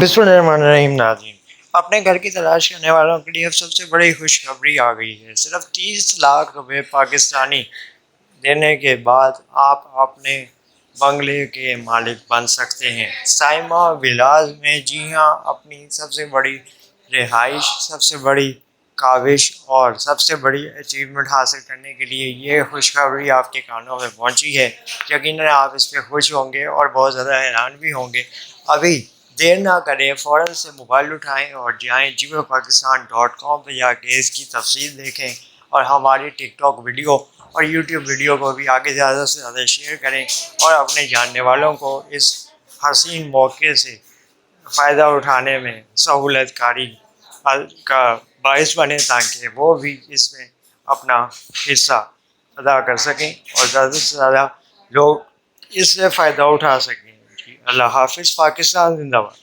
بسم اللہ الرحمن الرحیم ناظرین، اپنے گھر کی تلاش کرنے والوں کے لیے اب سب سے بڑی خوشخبری آ گئی ہے۔ صرف 30 لاکھ روپے پاکستانی دینے کے بعد آپ اپنے بنگلے کے مالک بن سکتے ہیں۔ سائما ولاز میں، جی ہاں، اپنی سب سے بڑی رہائش، سب سے بڑی کاوش اور سب سے بڑی اچیومنٹ حاصل کرنے کے لیے یہ خوشخبری آپ کے کانوں میں پہنچی ہے۔ یقیناً آپ اس پہ خوش ہوں گے اور بہت زیادہ حیران بھی ہوں گے۔ ابھی دیر نہ کریں، فوراً سے موبائل اٹھائیں اور جائیں jioPakistan.com پہ جا کے اس کی تفصیل دیکھیں، اور ہماری ٹک ٹاک ویڈیو اور یوٹیوب ویڈیو کو بھی آگے زیادہ سے زیادہ شیئر کریں اور اپنے جاننے والوں کو اس حسین موقع سے فائدہ اٹھانے میں سہولت کاری کا باعث بنے، تاکہ وہ بھی اس میں اپنا حصہ ادا کر سکیں اور زیادہ سے زیادہ لوگ اس سے فائدہ اٹھا سکیں۔ اللہ حافظ۔ پاکستان زندہ باد۔